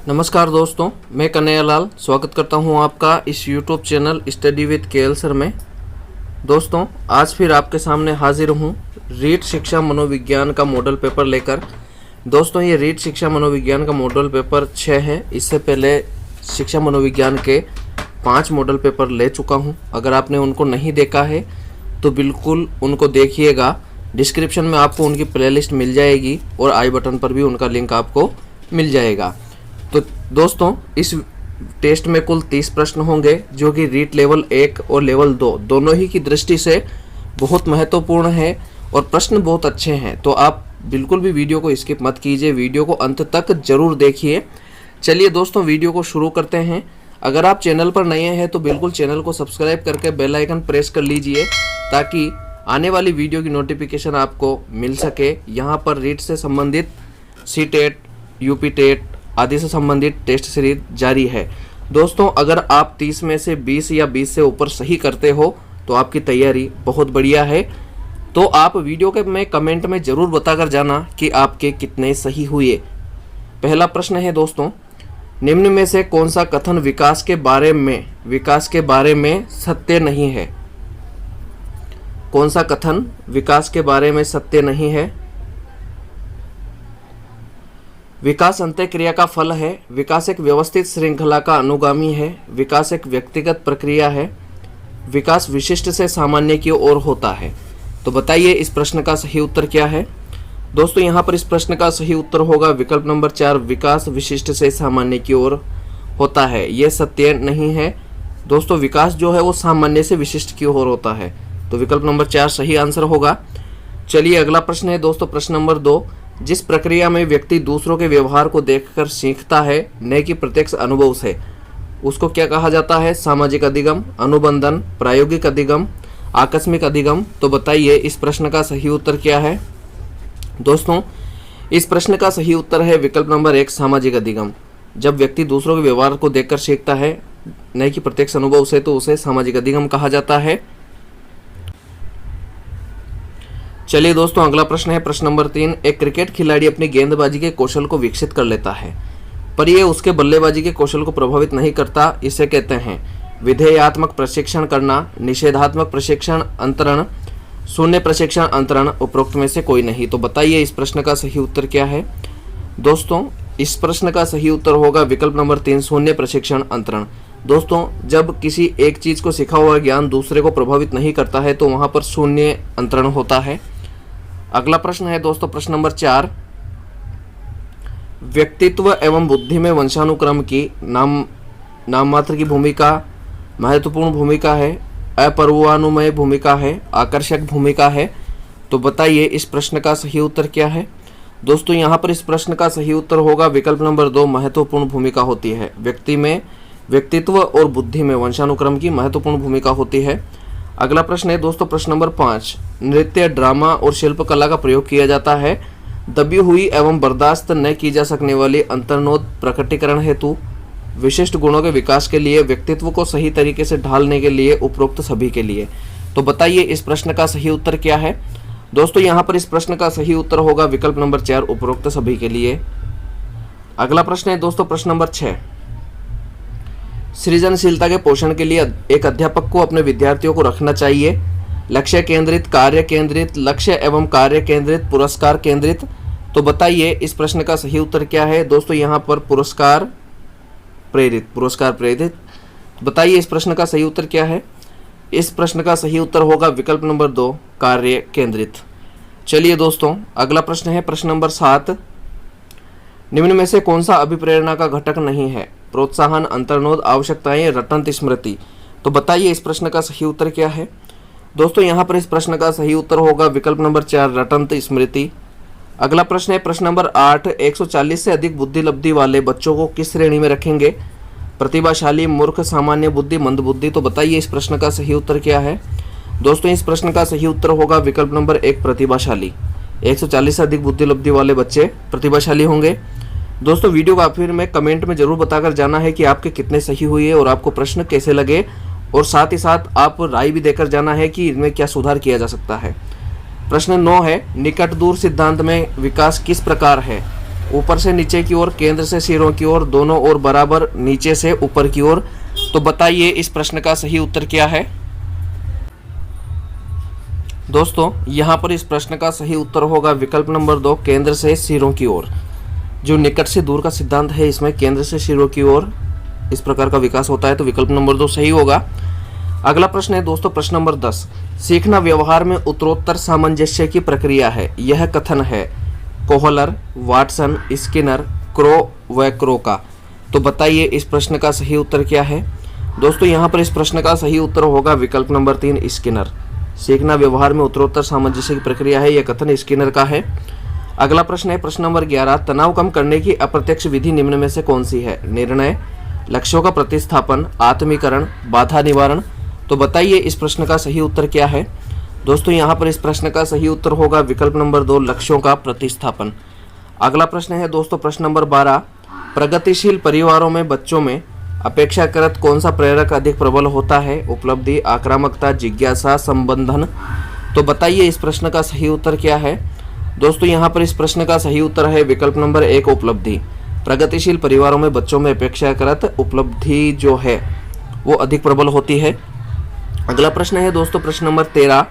नमस्कार दोस्तों, मैं कन्हैयालाल स्वागत करता हूं आपका इस YouTube channel study with KL sir में। दोस्तों, आज फिर आपके सामने हाजिर हूं रीट शिक्षा मनोविज्ञान का मॉडल पेपर लेकर। दोस्तों, ये रीट शिक्षा मनोविज्ञान का मॉडल पेपर 6 है। इससे पहले शिक्षा मनोविज्ञान के 5 मॉडल पेपर ले चुका हूं। अगर आपने उनको नहीं देखा है तो बिल्कुल उनको देखिएगा। डिस्क्रिप्शन में आपको उनकी प्लेलिस्ट मिल जाएगी और आई बटन पर भी उनका लिंक आपको मिल जाएगा। तो दोस्तों, इस टेस्ट में कुल 30 प्रश्न होंगे जो कि रीट लेवल 1 और लेवल 2 दोनों ही की दृष्टि से बहुत महत्वपूर्ण है और प्रश्न बहुत अच्छे हैं। तो आप बिल्कुल भी वीडियो को स्किप मत कीजिए, वीडियो को अंत तक जरूर देखिए। चलिए दोस्तों, वीडियो को शुरू करते हैं। अगर आप चैनल पर नए हैं तो बिल्कुल चैनल को सब्सक्राइब करके बेल आइकन प्रेस कर लीजिए ताकि आने वाली वीडियो की नोटिफिकेशन आपको मिल सके। यहाँ पर रीट से संबंधित सी-टेट, यूपी-टेट आदि से संबंधित टेस्ट सीरीज जारी है। दोस्तों, अगर आप 30 में से 20 या 20 से ऊपर सही करते हो तो आपकी तैयारी बहुत बढ़िया है। तो आप वीडियो के में कमेंट में ज़रूर बताकर जाना कि आपके कितने सही हुए। पहला प्रश्न है दोस्तों, निम्न में से कौन सा कथन विकास के बारे में सत्य नहीं है? कौन सा कथन विकास के बारे में सत्य नहीं है? विकास अंतःक्रिया का फल है। विकास एक व्यवस्थित श्रृंखला का अनुगामी है। विकास एक व्यक्तिगत प्रक्रिया है। विकास विशिष्ट से सामान्य की ओर होता है। तो बताइए इस प्रश्न का सही उत्तर क्या है? दोस्तों, यहाँ पर इस प्रश्न का सही उत्तर होगा विकल्प नंबर 4, विकास विशिष्ट से सामान्य की ओर होता है। यह सत्य नहीं है दोस्तों। विकास जो है वो सामान्य से विशिष्ट की ओर होता है। तो विकल्प नंबर 4 सही आंसर होगा। चलिए अगला प्रश्न है दोस्तों, प्रश्न नंबर 2। जिस प्रक्रिया में व्यक्ति दूसरों के व्यवहार को देखकर सीखता है, न कि प्रत्यक्ष अनुभव से, उसको क्या कहा जाता है? सामाजिक अधिगम, अनुबंधन, प्रायोगिक अधिगम, आकस्मिक अधिगम। तो बताइए इस प्रश्न का सही उत्तर क्या है? दोस्तों, इस प्रश्न का सही उत्तर है विकल्प नंबर 1, सामाजिक अधिगम। जब व्यक्ति दूसरों के व्यवहार को देखकर सीखता है, न कि प्रत्यक्ष अनुभव से, तो उसे सामाजिक अधिगम कहा जाता है। चलिए दोस्तों, अगला प्रश्न है प्रश्न नंबर 3। एक क्रिकेट खिलाड़ी अपनी गेंदबाजी के कौशल को विकसित कर लेता है, पर यह उसके बल्लेबाजी के कौशल को प्रभावित नहीं करता। इसे कहते हैं विधेयात्मक प्रशिक्षण करना, निषेधात्मक प्रशिक्षण अंतरण, शून्य प्रशिक्षण अंतरण। उपरोक्त में से कोई नहीं। तो बताइए इस प्रश्न का सही उत्तर क्या है? दोस्तों, इस प्रश्न का सही उत्तर होगा विकल्प नंबर 3, शून्य प्रशिक्षण अंतरण। दोस्तों, जब किसी एक चीज को सीखा हुआ ज्ञान दूसरे को प्रभावित नहीं करता है तो वहां पर शून्य अंतरण होता है। अगला प्रश्न है दोस्तों, प्रश्न नंबर 4। व्यक्तित्व एवं बुद्धि में वंशानुक्रम की नाम मात्र की भूमिका महत्वपूर्ण भूमिका है, अपूर्वानुमेय भूमिका है, आकर्षक भूमिका है। तो बताइए इस प्रश्न का सही उत्तर क्या है? दोस्तों, यहाँ पर इस प्रश्न का सही उत्तर होगा विकल्प नंबर 2, महत्वपूर्ण भूमिका होती है। व्यक्तित्व और बुद्धि में वंशानुक्रम की महत्वपूर्ण भूमिका होती है। अगला प्रश्न है दोस्तों, प्रश्न नंबर 5। नृत्य, ड्रामा और शिल्पकला का प्रयोग किया जाता है दबी हुई एवं बर्दाश्त न की जा सकने वाली अंतर्नोद प्रकटीकरण हेतु, विशिष्ट गुणों के विकास के लिए, व्यक्तित्व को सही तरीके से ढालने के लिए, उपरोक्त सभी के लिए। तो बताइए इस प्रश्न का सही उत्तर क्या है? दोस्तों, यहाँ पर इस प्रश्न का सही उत्तर होगा विकल्प नंबर 4, उपरोक्त सभी के लिए। अगला प्रश्न है दोस्तों, प्रश्न नंबर 6। सृजनशीलता के पोषण के लिए एक अध्यापक को अपने विद्यार्थियों को रखना चाहिए लक्ष्य केंद्रित, कार्य केंद्रित, लक्ष्य एवं कार्य केंद्रित, पुरस्कार केंद्रित। तो बताइए इस प्रश्न का सही उत्तर क्या है? दोस्तों, यहाँ पर पुरस्कार प्रेरित। बताइए इस प्रश्न का सही उत्तर क्या है? इस प्रश्न का सही उत्तर होगा विकल्प नंबर 2, कार्य केंद्रित। चलिए दोस्तों, अगला प्रश्न है प्रश्न नंबर 7। निम्न में से कौन सा अभिप्रेरणा का घटक नहीं है? प्रोत्साहन, अंतर्नोद, आवश्यकताएं, रटंत स्मृति। तो बताइए इस प्रश्न का सही उत्तर क्या है? दोस्तों, यहाँ पर इस प्रश्न का सही उत्तर होगा विकल्प नंबर 4, रटंत स्मृति। अगला प्रश्न है प्रश्न नंबर 8। 140 से अधिक बुद्धि लब्धि वाले बच्चों को किस श्रेणी में रखेंगे? प्रतिभाशाली, मूर्ख, सामान्य बुद्धि, मंद बुद्धि। तो बताइए इस प्रश्न का सही उत्तर क्या है? दोस्तों, इस प्रश्न का सही उत्तर होगा विकल्प नंबर 1, प्रतिभाशाली। 140 से अधिक बुद्धि लब्धि वाले बच्चे प्रतिभाशाली होंगे। दोस्तों, वीडियो को आखिर में कमेंट में जरूर बताकर जाना है कि आपके कितने सही हुए और आपको प्रश्न कैसे लगे, और साथ ही साथ आप राय भी देकर जाना है कि इनमें क्या सुधार किया जा सकता है। प्रश्न 9 है, निकट दूर सिद्धांत में विकास किस प्रकार है? ऊपर से नीचे की ओर, केंद्र से सिरों की ओर, दोनों ओर बराबर, नीचे से ऊपर की ओर। तो बताइए इस प्रश्न का सही उत्तर क्या है। दोस्तों यहाँ पर इस प्रश्न का सही उत्तर होगा विकल्प नंबर 2, केंद्र से सिरों की ओर। जो निकट से दूर का सिद्धांत है, इसमें केंद्र से सिरों की ओर इस प्रकार का विकास होता है, तो विकल्प नंबर 2 सही होगा। अगला प्रश्न है दोस्तों प्रश्न नंबर 10, सीखना व्यवहार में उत्तरोत्तर सामंजस्य की प्रक्रिया है। यह कथन है कोहलर, वाटसन, स्किनर, क्रो व क्रो का। तो बताइए इस प्रश्न का सही उत्तर क्या है। दोस्तों यहाँ पर इस प्रश्न का सही उत्तर होगा विकल्प नंबर 3, स्किनर। सीखना व्यवहार में उत्तरोत्तर सामंजस्य की प्रक्रिया है, यह कथन स्किनर का है। अगला प्रश्न है प्रश्न नंबर 11, तनाव कम करने की अप्रत्यक्ष विधि निम्न में से कौन सी है। निर्णय, लक्ष्यों का प्रतिस्थापन, आत्मीकरण, बाधा निवारण। तो बताइए इस प्रश्न का सही उत्तर क्या है। दोस्तों यहाँ पर इस प्रश्न का सही उत्तर होगा विकल्प नंबर 2, लक्ष्यों का प्रतिस्थापन। अगला प्रश्न है दोस्तों प्रश्न नंबर 12, प्रगतिशील परिवारों में बच्चों में अपेक्षाकृत कौन सा प्रेरक अधिक प्रबल होता है। उपलब्धि, आक्रामकता, जिज्ञासा, संबंधन। तो बताइए इस प्रश्न का सही उत्तर क्या है। दोस्तों यहाँ पर इस प्रश्न का सही उत्तर है विकल्प नंबर 1, उपलब्धि। प्रगतिशील परिवारों में बच्चों में अपेक्षाकृत उपलब्धि जो है वो अधिक प्रबल होती है। अगला प्रश्न है दोस्तों प्रश्न नंबर 13,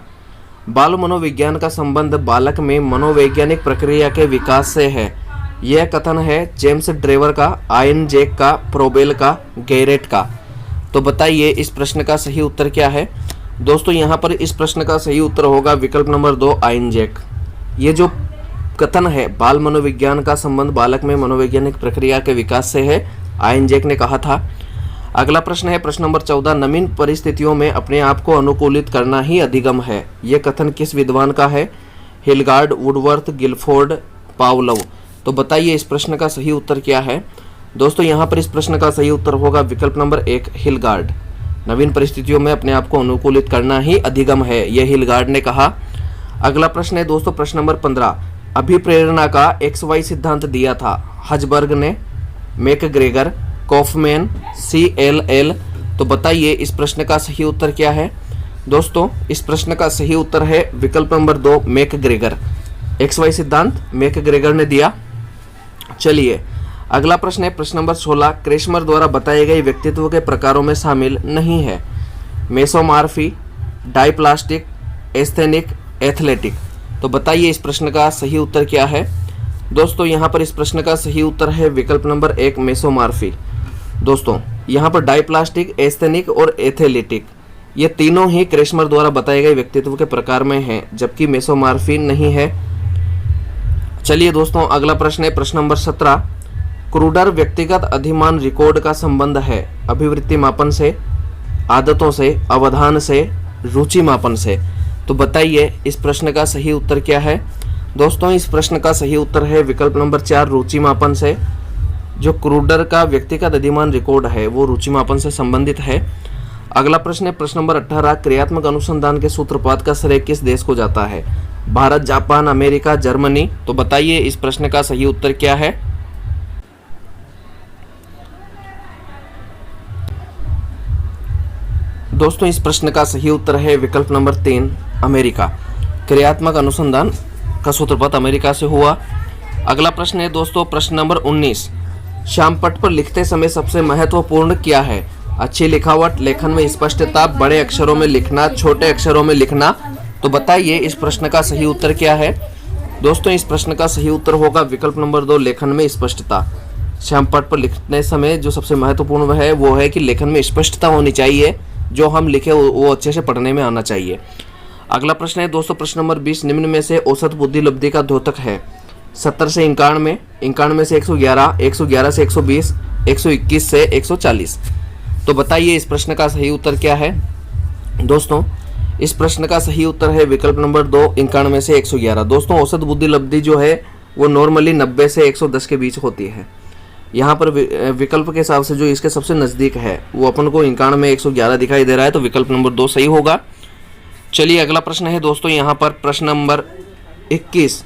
बाल मनोविज्ञान का संबंध बालक में मनोवैज्ञानिक प्रक्रिया के विकास से है। यह कथन है जेम्स ड्रेवर का, आयन जैक का, प्रोबेल का, गैरेट का। तो बताइए इस प्रश्न का सही उत्तर क्या है। दोस्तों यहाँ पर इस प्रश्न का सही उत्तर होगा विकल्प नंबर 2, आयन जैक। ये जो कथन है बाल मनोविज्ञान का संबंध बालक में मनोवैज्ञानिक प्रक्रिया के विकास से है, आयन जैक ने कहा था। अगला प्रश्न है प्रश्न नंबर 14, नवीन परिस्थितियों में अपने आप को अनुकूलित करना ही अधिगम है। यह कथन किस विद्वान का है। हिलगार्ड, वुडवर्थ, गिलफोर्ड, पावलोव। तो बताइए इस प्रश्न का सही उत्तर क्या है। दोस्तों यहाँ पर इस प्रश्न का सही उत्तर होगा विकल्प नंबर 1, हिलगार्ड। नवीन परिस्थितियों में अपने आप को अनुकूलित करना ही अधिगम है, यह हिलगार्ड ने कहा। अगला प्रश्न है दोस्तों प्रश्न नंबर 15, अभिप्रेरणा का XY सिद्धांत दिया था। हजबर्ग ने, मैकग्रेगर, कॉफमैन, CLL। तो बताइए इस प्रश्न का सही उत्तर क्या है। दोस्तों इस प्रश्न का सही उत्तर है विकल्प नंबर 2, मैकग्रेगर। XY सिद्धांत मैकग्रेगर ने दिया। चलिए अगला प्रश्न है प्रश्न नंबर 16, क्रेशमर द्वारा बताए गए व्यक्तित्व के प्रकारों में शामिल नहीं है। मेसोमार्फी, डाइप्लास्टिक, एस्थेनिक, एथलेटिक। तो बताइए इस प्रश्न का सही उत्तर क्या है। दोस्तों यहाँ पर इस प्रश्न का सही उत्तर है विकल्प नंबर 1, मेसोमार्फी। दोस्तों यहाँ पर डाइप्लास्टिक, एस्थेनिक और एथलेटिक ये तीनों ही क्रेशमर द्वारा बताए गए व्यक्तित्व के प्रकार में हैं, जबकि मेसोमार्फी नहीं है। चलिए दोस्तों अगला प्रश्न है प्रश्न नंबर 17, क्रूडर व्यक्तिगत अधिमान रिकॉर्ड का संबंध है अभिवृत्ति मापन से, आदतों से, अवधान से, रुचि मापन से। तो बताइए इस प्रश्न का सही उत्तर क्या है। दोस्तों इस प्रश्न का सही उत्तर है विकल्प नंबर 4, रुचि मापन से। जो क्रूडर का व्यक्तिगत अधिमान रिकॉर्ड है वो रुचि मापन से संबंधित है। अगला प्रश्न है प्रश्न नंबर 18, क्रियात्मक अनुसंधान के सूत्रपात का श्रेय किस देश को जाता है। Bharat, Japan, America, Germany. तो बताइए इस प्रश्न का सही उत्तर क्या है। दोस्तों इस प्रश्न का सही उत्तर है विकल्प नंबर 3, अमेरिका। क्रियात्मक अनुसंधान का सूत्रपात अमेरिका से हुआ। अगला प्रश्न है दोस्तों प्रश्न नंबर 19, श्यामपट्ट पर लिखते समय सबसे महत्वपूर्ण क्या है। अच्छी लिखावट, लेखन में स्पष्टता, बड़े अक्षरों में लिखना, छोटे अक्षरों में लिखना। तो बताइए इस प्रश्न का सही उत्तर क्या है। दोस्तों इस प्रश्न का सही उत्तर होगा विकल्प नंबर 2, लेखन में स्पष्टता। श्यामपट्ट पर लिखने समय जो सबसे महत्वपूर्ण है वो है कि लेखन में स्पष्टता होनी चाहिए, जो हम लिखे वो अच्छे से पढ़ने में आना चाहिए। अगला प्रश्न है दोस्तों प्रश्न नंबर 20, निम्न में से औसत बुद्धि लब्धि का द्योतक है। 70 से 91, 91 से 111, 111 से 120, 121 से 140। तो बताइए इस प्रश्न का सही उत्तर क्या है। दोस्तों इस प्रश्न का सही उत्तर है विकल्प नंबर 2, 91 से 111। दोस्तों औसत बुद्धि लब्धि जो है वो नॉर्मली 90 से 110 के बीच होती है। यहाँ पर विकल्प के हिसाब से जो इसके सबसे नज़दीक है वो अपन को 91, 111 दिखाई दे रहा है, तो विकल्प नंबर 2 सही होगा। चलिए अगला प्रश्न है दोस्तों यहाँ पर प्रश्न नंबर 21,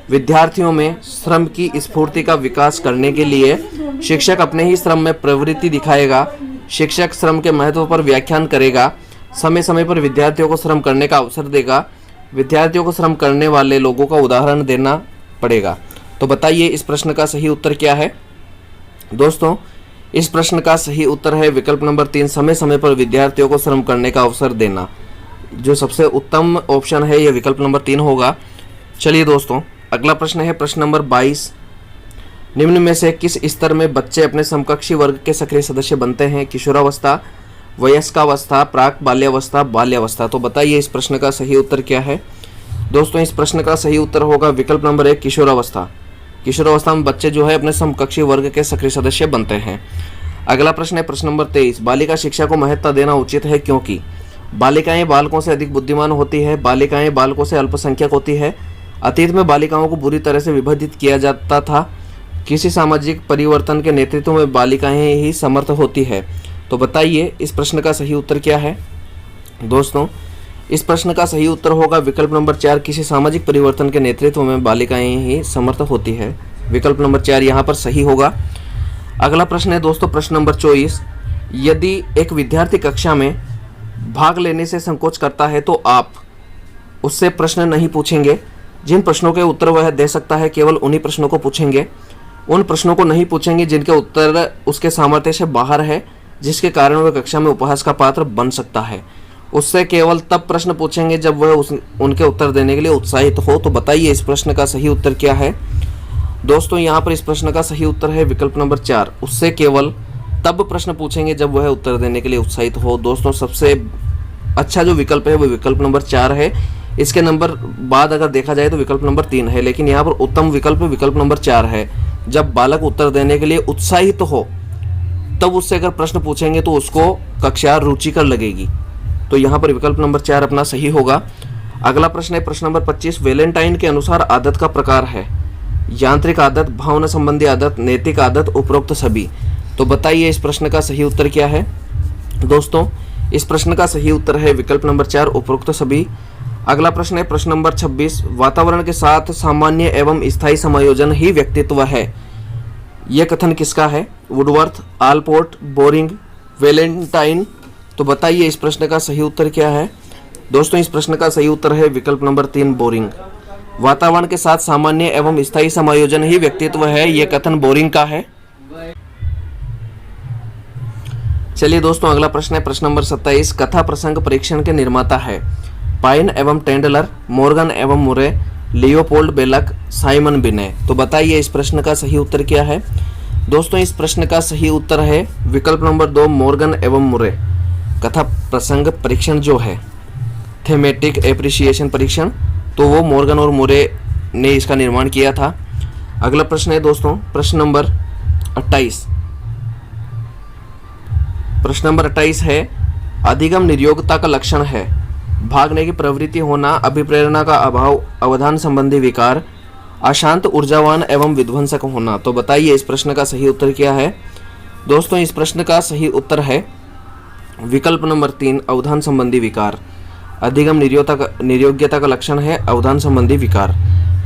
विद्यार्थियों में श्रम की स्फूर्ति का विकास करने के लिए शिक्षक अपने ही श्रम में प्रवृत्ति दिखाएगा। शिक्षक श्रम के महत्व पर व्याख्यान करेगा। समय समय पर विद्यार्थियों को श्रम करने का अवसर देगा। विद्यार्थियों को श्रम करने वाले लोगों का उदाहरण देना पड़ेगा। तो बताइए इस प्रश्न का सही उत्तर क्या है। दोस्तों इस प्रश्न का सही उत्तर है विकल्प नंबर 3, समय समय पर विद्यार्थियों को श्रम करने का अवसर देना। जो सबसे उत्तम ऑप्शन है यह विकल्प नंबर 3 होगा। चलिए दोस्तों अगला प्रश्न है प्रश्न नंबर 22। निम्न में से किस स्तर में बच्चे अपने समकक्षी वर्ग के सक्रिय सदस्य बनते हैं? किशोरावस्था, वयस्कावस्था, प्राक बाल्यावस्था, बाल्यावस्था। तो बताइए इस प्रश्न का सही उत्तर क्या है। दोस्तों इस प्रश्न का सही उत्तर होगा विकल्प नंबर 1, किशोरावस्था। किशोरावस्था में बच्चे जो है अपने समकक्षी वर्ग के सक्रिय सदस्य बनते हैं। अगला प्रश्न है प्रश्न नंबर 23। बालिका शिक्षा को महत्ता देना उचित है क्योंकि बालिकाएं बालकों से अधिक बुद्धिमान होती है, बालिकाएं बालकों से अल्पसंख्यक होती है, अतीत में बालिकाओं को बुरी तरह से विभाजित किया जाता था, किसी सामाजिक परिवर्तन के नेतृत्व में बालिकाएं ही समर्थ होती है। तो बताइए इस प्रश्न का सही उत्तर क्या है। दोस्तों इस प्रश्न का सही उत्तर होगा विकल्प नंबर 4, किसी सामाजिक परिवर्तन के नेतृत्व में बालिकाएं ही समर्थ होती है। विकल्प नंबर 4 यहाँ पर सही होगा। अगला प्रश्न है दोस्तों प्रश्न नंबर 24। यदि एक विद्यार्थी कक्षा में भाग लेने से संकोच करता है तो आप उससे प्रश्न नहीं पूछेंगे। जिन प्रश्नों के उत्तर वह दे सकता है केवल उन्हीं प्रश्नों को पूछेंगे। उन प्रश्नों को नहीं पूछेंगे जिनके उत्तर उसके सामर्थ्य से बाहर है, जिसके कारण वह कक्षा में उपहास का पात्र बन सकता है। उससे केवल तब प्रश्न पूछेंगे जब वह उनके उत्तर देने के लिए उत्साहित हो। तो बताइए इस प्रश्न का सही उत्तर क्या है। दोस्तों यहाँ पर इस प्रश्न का सही उत्तर है विकल्प नंबर 4, उससे केवल तब प्रश्न पूछेंगे जब वह उत्तर देने के लिए उत्साहित हो। दोस्तों सबसे अच्छा जो विकल्प है वो विकल्प नंबर 4 है। इसके नंबर बाद अगर देखा जाए तो विकल्प नंबर 3 है, लेकिन यहाँ पर उत्तम विकल्प विकल्प नंबर 4 है। जब बालक उत्तर देने के लिए उत्साहित हो तब उससे अगर प्रश्न पूछेंगे तो उसको कक्षा रुचिकर लगेगी। तो यहाँ पर विकल्प नंबर 4 अपना सही होगा। अगला प्रश्न है प्रश्न नंबर 25। वैलेंटाइन के अनुसार आदत का प्रकार है यांत्रिक आदत, भावना संबंधी आदत, नैतिक आदत, उपरोक्त सभी। तो बताइए इस प्रश्न का सही उत्तर क्या है। दोस्तों इस प्रश्न का सही उत्तर है विकल्प नंबर 4, उपरोक्त सभी। अगला प्रश्न है प्रश्न नंबर 26। वातावरण के साथ सामान्य एवं स्थायी समायोजन ही व्यक्तित्व है। यह कथन किसका है? Woodworth, Allport, boring, Valentine. तो बताइए इस प्रश्न का सही उत्तर क्या है। दोस्तों इस प्रश्न का सही उत्तर है विकल्प नंबर 3, बोरिंग। वातावरण के साथ सामान्य एवं स्थायी समायोजन ही व्यक्तित्व है, यह कथन बोरिंग का है। चलिए दोस्तों अगला प्रश्न है प्रश्न नंबर 27। कथा प्रसंग परीक्षण के निर्माता है पाइन एवं टेंडलर, मॉर्गन एवं मुरे, लियोपोल्ड बेलक, साइमन बिने। तो बताइए इस प्रश्न का सही उत्तर क्या है। दोस्तों इस प्रश्न का सही उत्तर है विकल्प नंबर 2, मॉर्गन एवं मुरे। कथा प्रसंग परीक्षण जो है थेमेटिक एप्रिसिएशन परीक्षण, तो वो मॉर्गन और मुरे ने इसका निर्माण किया था। अगला प्रश्न है दोस्तों प्रश्न नंबर 28। प्रश्न नंबर 28 है अधिगम निर्योग्यता का लक्षण है भागने की प्रवृत्ति होना, अभिप्रेरणा का अभाव, अवधान संबंधी विकार, अशांत, ऊर्जावान एवं विध्वंसक होना। तो बताइए इस प्रश्न का सही उत्तर क्या है। दोस्तों इस प्रश्न का सही उत्तर है विकल्प नंबर 3, अवधान संबंधी विकार। अधिगम निर्योग्यता का लक्षण है अवधान संबंधी विकार।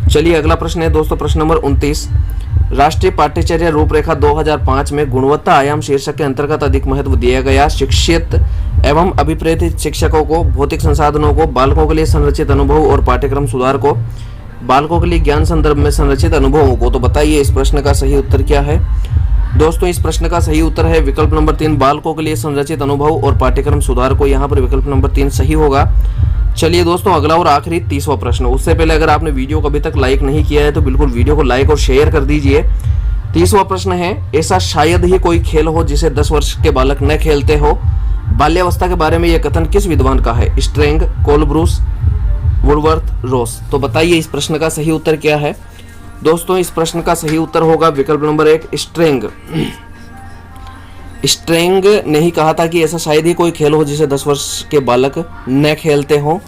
चलिए अगला प्रश्न है दोस्तों प्रश्न नंबर 29। राष्ट्रीय पाठ्यचर्या रूपरेखा 2005 में गुणवत्ता आयाम शीर्षक के अंतर्गत अधिक महत्व दिया गया शिक्षित एवं अभिप्रेरित शिक्षकों को, भौतिक संसाधनों को, बालकों के लिए संरचित अनुभव और पाठ्यक्रम सुधार को, बालकों के लिए ज्ञान संदर्भ में संरचित अनुभवों को। तो बताइए इस प्रश्न का सही उत्तर क्या है। दोस्तों इस प्रश्न का सही उत्तर है विकल्प नंबर 3, बालकों के लिए संरचित अनुभव और पाठ्यक्रम सुधार को। यहाँ पर विकल्प नंबर 3 सही होगा। चलिए दोस्तों अगला और आखिरी 30वां प्रश्न। उससे पहले अगर आपने वीडियो को अभी तक लाइक नहीं किया है तो बिल्कुल वीडियो को लाइक और शेयर कर दीजिए। 30वां प्रश्न है ऐसा शायद ही कोई खेल हो जिसे 10 वर्ष के बालक न खेलते हो। बाल्यावस्था के बारे में यह कथन किस विद्वान का है? स्ट्रेंग, कोलब्रूस, वुडवर्थ, रोस। तो बताइए इस प्रश्न का सही उत्तर क्या है। दोस्तों इस प्रश्न का सही उत्तर होगा विकल्प नंबर 1, स्ट्रेंग। स्ट्रेंग ने ही कहा था कि ऐसा शायद ही कोई खेल हो जिसे 10 वर्ष के बालक न खेलते हो।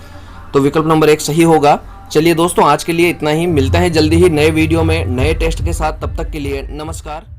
तो विकल्प नंबर 1 सही होगा। चलिए दोस्तों आज के लिए इतना ही, मिलते हैं जल्दी ही नए वीडियो में नए टेस्ट के साथ। तब तक के लिए नमस्कार।